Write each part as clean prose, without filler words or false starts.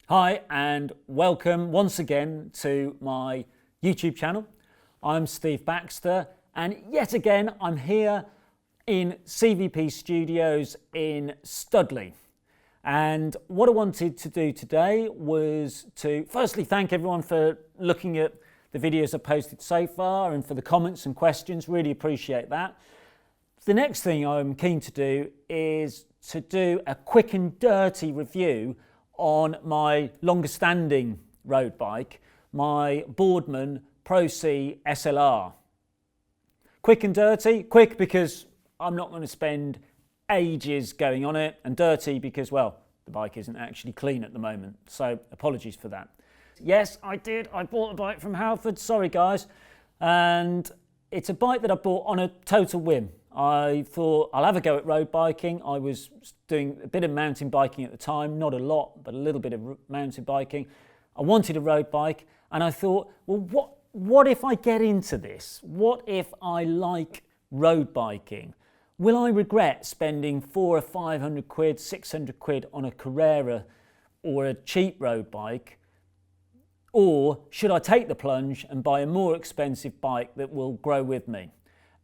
Hi and welcome once again to my YouTube channel. I'm Steve Baxter and yet again I'm here in CVP Studios in Studley. And what I wanted to do today was to firstly thank everyone for looking at the videos I've posted so far and for the comments and questions, really appreciate that. The next thing I'm keen to do is to do a quick and dirty review on my longer standing road bike, my Boardman ProC SLR. Quick and dirty, quick because I'm not going to spend ages going on it, and dirty because, well, the bike isn't actually clean at the moment, so apologies for that. Yes, I bought a bike from Halford, sorry guys, and it's a bike that I bought on a total whim. I thought I'll have a go at road biking. I was doing a bit of mountain biking at the time, not a lot, but a little bit of mountain biking. I wanted a road bike and I thought, well, what if I get into this? What if I like road biking? Will I regret spending 400 or 500 quid, 600 quid on a Carrera or a cheap road bike? Or should I take the plunge and buy a more expensive bike that will grow with me?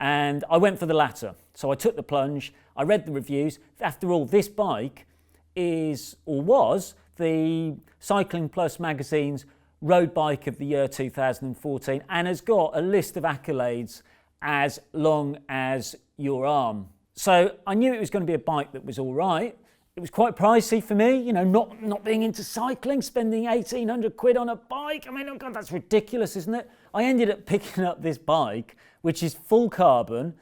And I went for the latter. So I took the plunge, I read the reviews. After all, this bike is, or was, the Cycling Plus magazine's road bike of the year 2014 and has got a list of accolades as long as your arm. So I knew it was going to be a bike that was all right. It was quite pricey for me, you know, not being into cycling, spending 1,800 quid on a bike. I mean, oh God, that's ridiculous, isn't it? I ended up picking up this bike, which is full carbon,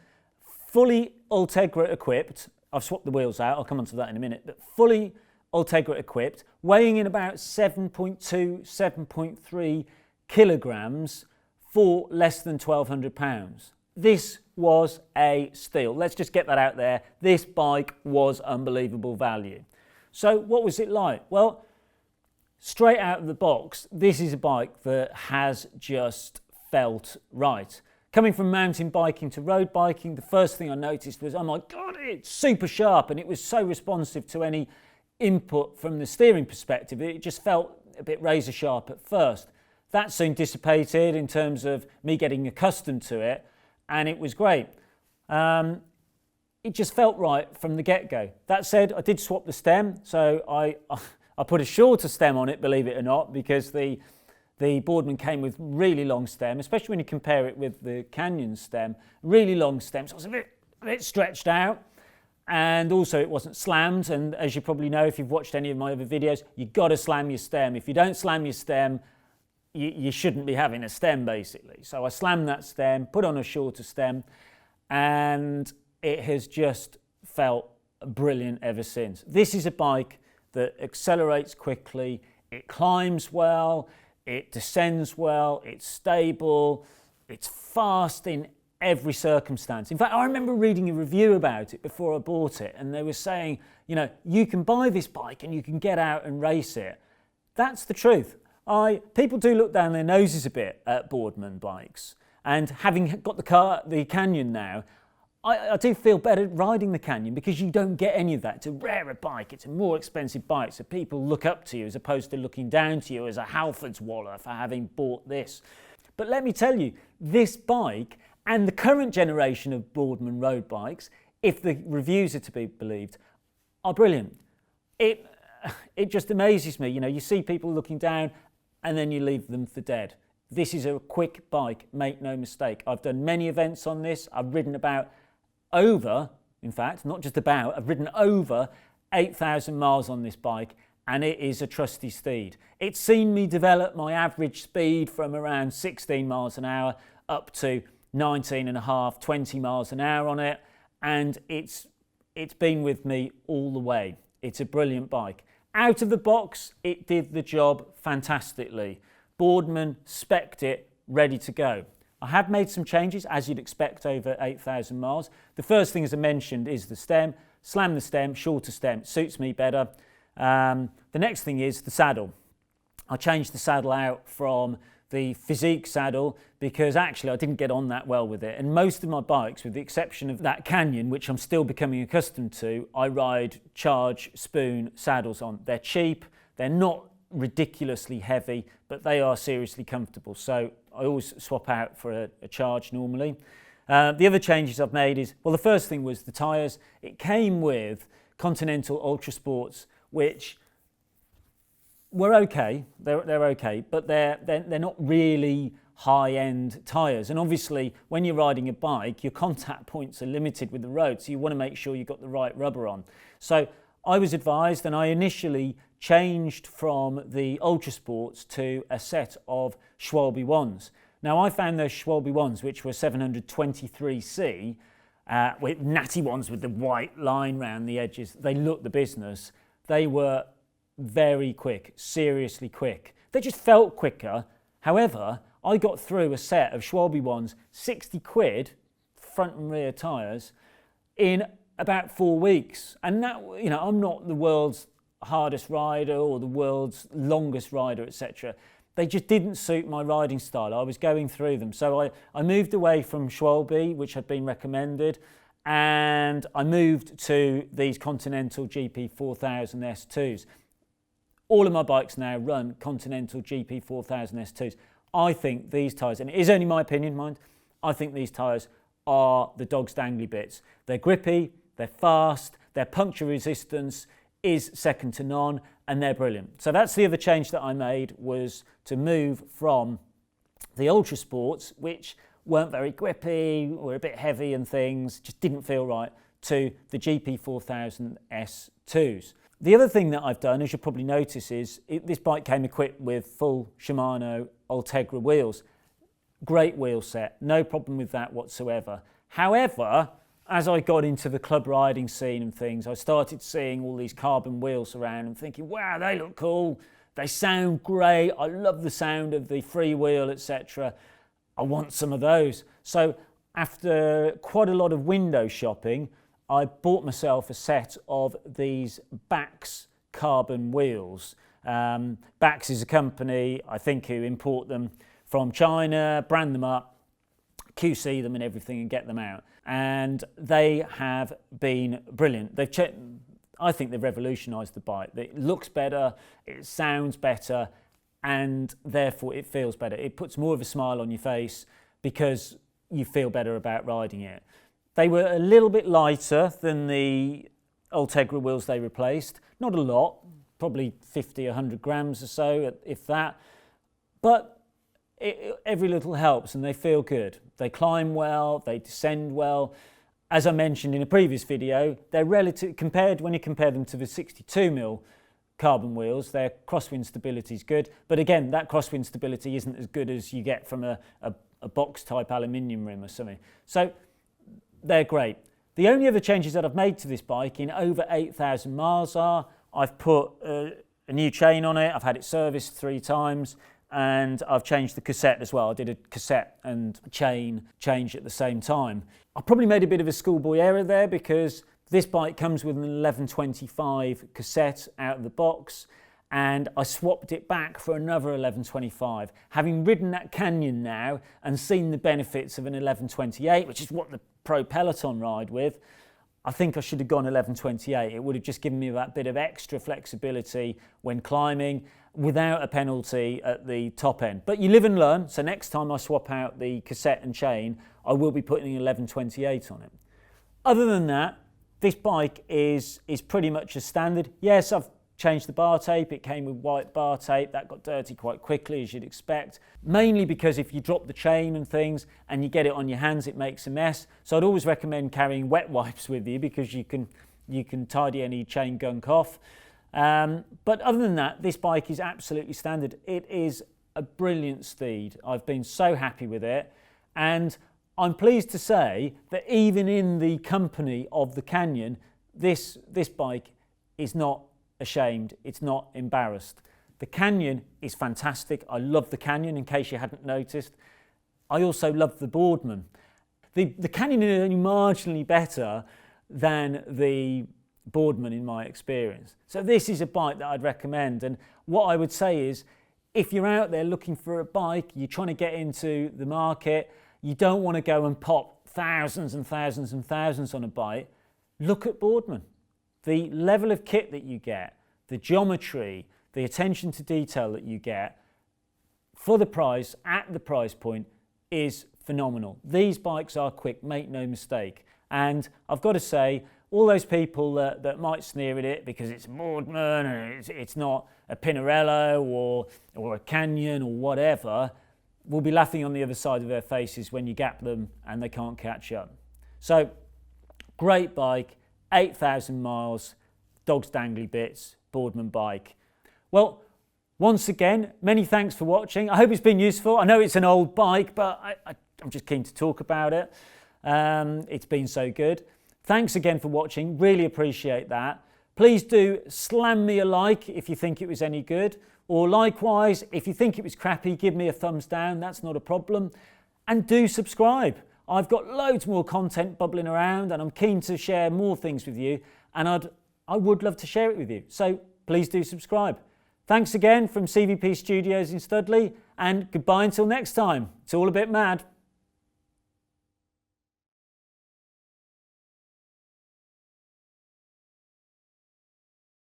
fully Ultegra equipped. I've swapped the wheels out, I'll come on to that in a minute, but fully Ultegra equipped, weighing in about 7.2, 7.3 kilograms for less than £1,200. This was a steal. Let's just get that out there. This bike was unbelievable value. So what was it like? Well, straight out of the box, this is a bike that has just felt right. Coming from mountain biking to road biking, the first thing I noticed was, oh my God, it's super sharp, and it was so responsive to any input from the steering perspective. It just felt a bit razor sharp at first. That soon dissipated in terms of me getting accustomed to it, and it was great. It just felt right from the get-go. That said, I did swap the stem, so I put a shorter stem on it, believe it or not, because the Boardman came with really long stem, especially when you compare it with the Canyon stem, really long stem, so it was a bit stretched out, and also it wasn't slammed, and as you probably know if you've watched any of my other videos, you've got to slam your stem. If you don't slam your stem, you shouldn't be having a stem, basically. So I slammed that stem, put on a shorter stem, and it has just felt brilliant ever since. This is a bike that accelerates quickly, it climbs well, it descends well, it's stable, it's fast in every circumstance. In fact, I remember reading a review about it before I bought it, and they were saying, you know, you can buy this bike and you can get out and race it. That's the truth. People do look down their noses a bit at Boardman bikes, and having got the Canyon now, I do feel better riding the Canyon because you don't get any of that. It's a rarer bike, it's a more expensive bike, so people look up to you as opposed to looking down to you as a Halford's Waller for having bought this. But let me tell you, this bike and the current generation of Boardman road bikes, if the reviews are to be believed, are brilliant. It just amazes me. You know, you see people looking down and then you leave them for dead. This is a quick bike, make no mistake. I've done many events on this. I've ridden I've ridden over 8,000 miles on this bike, and it is a trusty steed. It's seen me develop my average speed from around 16 miles an hour up to 19 and a half, 20 miles an hour on it, and it's been with me all the way. It's a brilliant bike. Out of the box, it did the job fantastically. Boardman spec'd it, ready to go. I have made some changes, as you'd expect over 8,000 miles. The first thing, as I mentioned, is the stem. Slam the stem, shorter stem, suits me better. The next thing is the saddle. I changed the saddle out from the Physique saddle because actually I didn't get on that well with it. And most of my bikes, with the exception of that Canyon, which I'm still becoming accustomed to, I ride charge spoon saddles on. They're cheap, they're not ridiculously heavy, but they are seriously comfortable. So I always swap out for a charge normally. The other changes I've made is, well, the first thing was the tyres. It came with Continental Ultra Sports, which were okay. They're okay, but they're not really high-end tyres. And obviously, when you're riding a bike, your contact points are limited with the road, so you want to make sure you've got the right rubber on. So I was advised, and I initially changed from the Ultra Sports to a set of Schwalbe ones. Now, I found those Schwalbe ones, which were 723C, with natty ones with the white line round the edges. They looked the business. They were very quick, seriously quick. They just felt quicker. However, I got through a set of Schwalbe ones, 60 quid, front and rear tyres, in about 4 weeks. And that, you know, I'm not the world's hardest rider or the world's longest rider, etc. They just didn't suit my riding style. I was going through them. So I moved away from Schwalbe, which had been recommended, and I moved to these Continental GP 4000 S2s. All of my bikes now run Continental GP 4000 S2s. I think these tyres, and it is only my opinion, mind, I think these tyres are the dog's dangly bits. They're grippy, they're fast, their puncture resistance is second to none, and they're brilliant. So that's the other change that I made, was to move from the Ultra Sports, which weren't very grippy, were a bit heavy and things, just didn't feel right, to the GP 4000 S2s. The other thing that I've done, as you'll probably notice, is this bike came equipped with full Shimano Ultegra wheels. Great wheel set, no problem with that whatsoever. However, as I got into the club riding scene and things, I started seeing all these carbon wheels around and thinking, wow, they look cool, they sound great, I love the sound of the freewheel, etc. I want some of those. So after quite a lot of window shopping, I bought myself a set of these Bax carbon wheels. Bax is a company, I think, who import them from China, brand them up, QC them and everything and get them out. And they have been brilliant. I think they've revolutionised the bike. It looks better, it sounds better, and therefore it feels better. It puts more of a smile on your face because you feel better about riding it. They were a little bit lighter than the Ultegra wheels they replaced. Not a lot, probably 50, 100 grams or so, if that. But every little helps and they feel good. They climb well, they descend well. As I mentioned in a previous video, they're relative, when you compare them to the 62mm carbon wheels, their crosswind stability is good. But again, that crosswind stability isn't as good as you get from a box type aluminium rim or something. So they're great. The only other changes that I've made to this bike in over 8,000 miles are, I've put a new chain on it, I've had it serviced 3 times, and I've changed the cassette as well. I did a cassette and chain change at the same time. I probably made a bit of a schoolboy error there because this bike comes with an 1125 cassette out of the box, and I swapped it back for another 1125. Having ridden that Canyon now and seen the benefits of an 1128, which is what the Pro Peloton ride with, I think I should have gone 1128. It would have just given me that bit of extra flexibility when climbing without a penalty at the top end. But you live and learn, so next time I swap out the cassette and chain, I will be putting an 1128 on it. Other than that, this bike is pretty much a standard. Yes, I've changed the bar tape. It came with white bar tape. That got dirty quite quickly, as you'd expect. Mainly because if you drop the chain and things and you get it on your hands, it makes a mess. So I'd always recommend carrying wet wipes with you because you can tidy any chain gunk off. But other than that, this bike is absolutely standard. It is a brilliant steed. I've been so happy with it. And I'm pleased to say that even in the company of the Canyon, this bike is not ashamed, it's not embarrassed. The Canyon is fantastic. I love the Canyon, in case you hadn't noticed. I also love the Boardman. The Canyon is only marginally better than the Boardman in my experience. So this is a bike that I'd recommend, and what I would say is, if you're out there looking for a bike, you're trying to get into the market, you don't want to go and pop thousands and thousands and thousands on a bike, look at Boardman. The level of kit that you get, the geometry, the attention to detail that you get for the price, at the price point, is phenomenal. These bikes are quick, make no mistake. And I've got to say, all those people that might sneer at it because it's a Boardman and it's not a Pinarello or a Canyon or whatever, will be laughing on the other side of their faces when you gap them and they can't catch up. So, great bike, 8,000 miles, dog's dangly bits, Boardman bike. Well, once again, many thanks for watching. I hope it's been useful. I know it's an old bike, but I'm just keen to talk about it. It's been so good. Thanks again for watching. Really appreciate that. Please do slam me a like if you think it was any good. Or likewise, if you think it was crappy, give me a thumbs down. That's not a problem. And do subscribe. I've got loads more content bubbling around and I'm keen to share more things with you. And I would love to share it with you. So please do subscribe. Thanks again from CVP Studios in Studley, and goodbye until next time. It's all a bit mad.